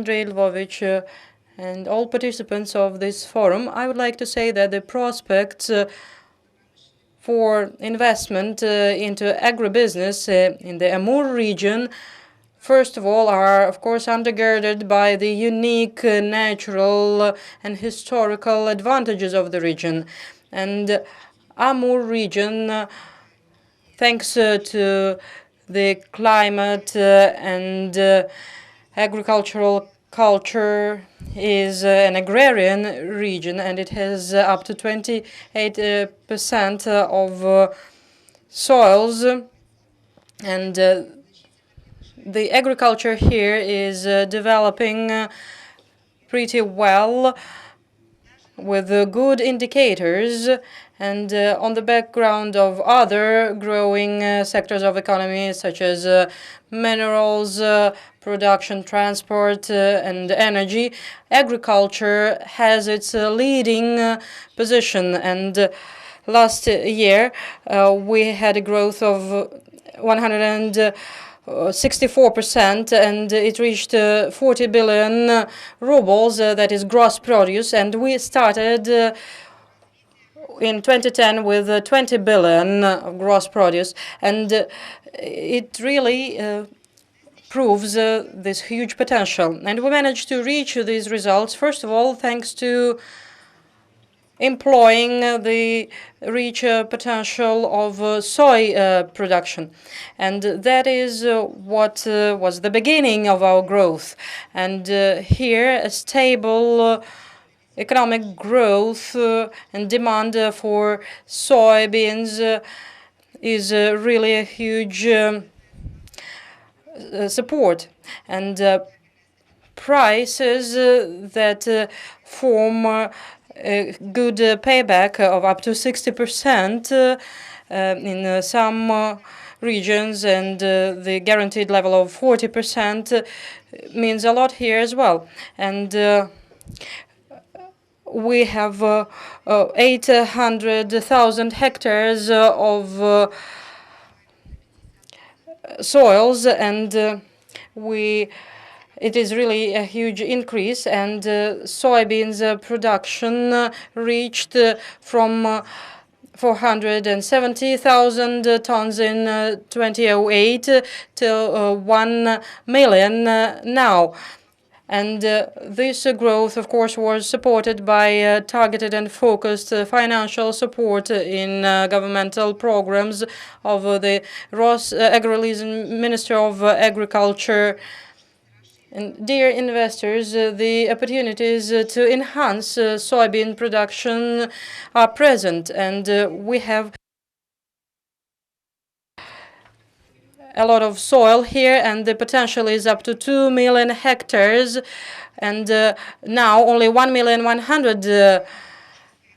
Andrei Lvovich, and all participants of this forum, I would like to say that the prospects for investment into agribusiness in the Amur region, first of all, are of course undergirded by the unique natural and historical advantages of the region. And Amur region, thanks to the climate and agricultural culture, is an agrarian region, and it has up to 28% of soils, and the agriculture here is developing pretty well with good indicators, and on the background of other growing sectors of economy, such as minerals, production, transport, and energy, agriculture has its leading position. And last year, we had a growth of 164%, and it reached 40 billion rubles, that is gross produce, and we started in 2010 with 20 billion gross produce, and it really proves this huge potential. And we managed to reach these results, first of all, thanks to employing the rich potential of soy production. And that is what was the beginning of our growth. And here, a stable economic growth and demand for soybeans is really a huge support. And prices that form a good payback of up to 60% in some regions, and the guaranteed level of 40% means a lot here as well. And we have 800,000 hectares of soils, and it is really a huge increase, and soybeans production reached from 470,000 tons in 2008 to 1 million now. And this growth, of course, was supported by targeted and focused financial support in governmental programs of the Minister of Agriculture. And dear investors, the opportunities to enhance soybean production are present, and we have a lot of soil here, and the potential is up to 2 million hectares, and now only 1,100,000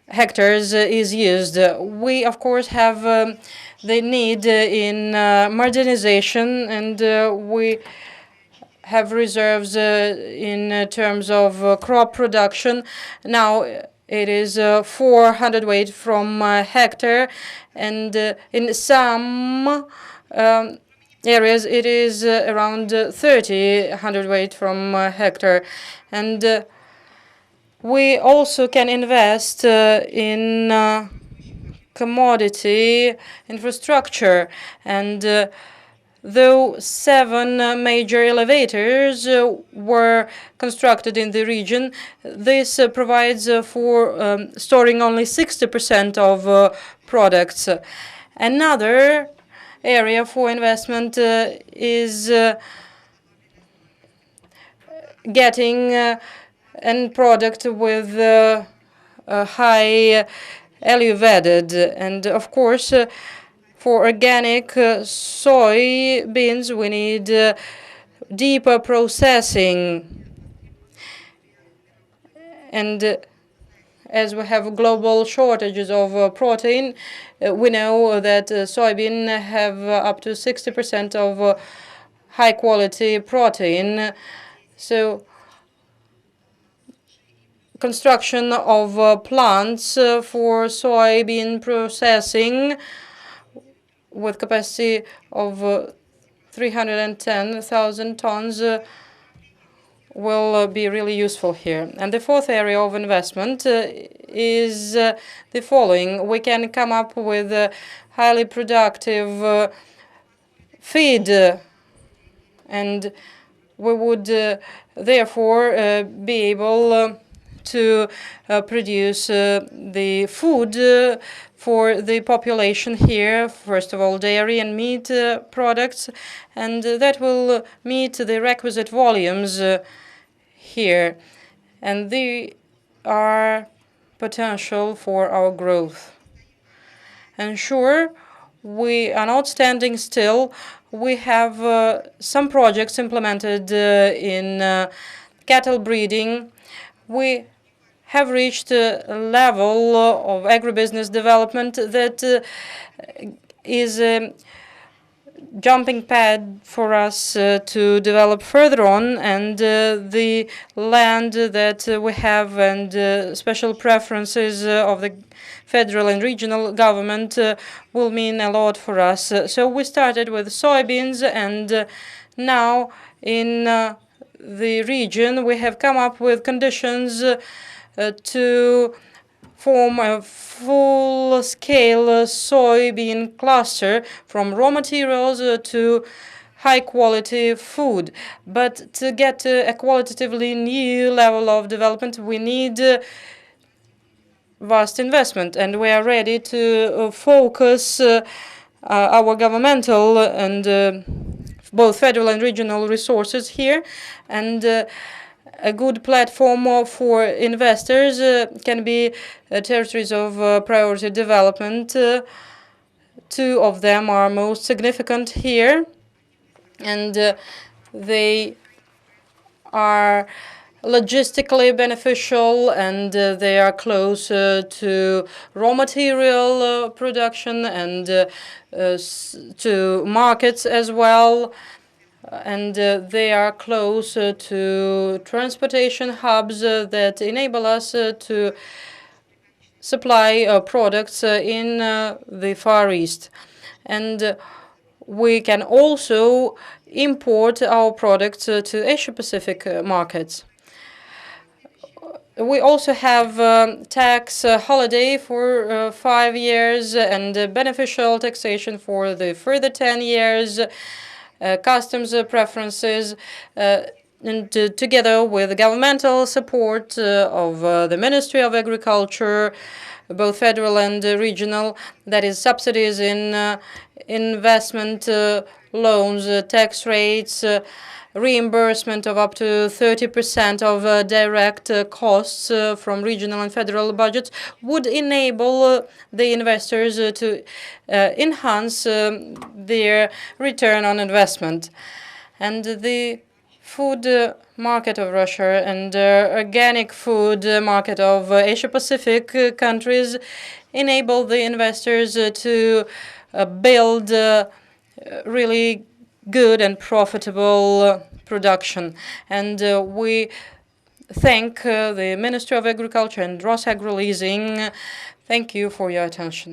hectares is used. We, of course, have the need in modernization, and we have reserves in terms of crop production. Now it is 400 weight from hectare, and in some areas it is around 30 hundredweight from hectare. And we also can invest in commodity infrastructure, and though 7 major elevators were constructed in the region, this provides for storing only 60% of products. Another area for investment is getting end product with high elevated, and of course for organic soybeans we need deeper processing, and as we have global shortages of protein, we know that soybean have up to 60% of high quality protein. So construction of plants for soybean processing with capacity of 310,000 tons will be really useful here. And the fourth area of investment is the following. We can come up with highly productive feed, and we would therefore be able to produce the food for the population here, first of all, dairy and meat products, and that will meet the requisite volumes here. And they are potential for our growth. And sure, we are not standing still. We have some projects implemented in cattle breeding. We have reached a level of agribusiness development that is a jumping pad for us to develop further on, and the land that we have and special preferences of the federal and regional government will mean a lot for us. So we started with soybeans, and now in the region we have come up with conditions to form a full-scale soybean cluster from raw materials to high-quality food. But to get to a qualitatively new level of development, we need vast investment, and we are ready to focus our governmental and both federal and regional resources here, and a good platform for investors can be territories of priority development. Two of them are most significant here, and they are logistically beneficial, and they are close to raw material production and to markets as well. And they are close to transportation hubs that enable us to supply products in the Far East. And we can also import our products to Asia-Pacific markets. We also have tax holiday for 5 years and beneficial taxation for the further 10 years. Customs preferences, and together with governmental support of the Ministry of Agriculture, both federal and regional, that is subsidies in investment loans, tax rates, reimbursement of up to 30% of direct costs from regional and federal budgets would enable the investors to enhance their return on investment. And the food market of Russia and organic food market of Asia-Pacific countries enable the investors to build really good and profitable production. And we thank the Ministry of Agriculture and Rosagro Leasing. Thank you for your attention.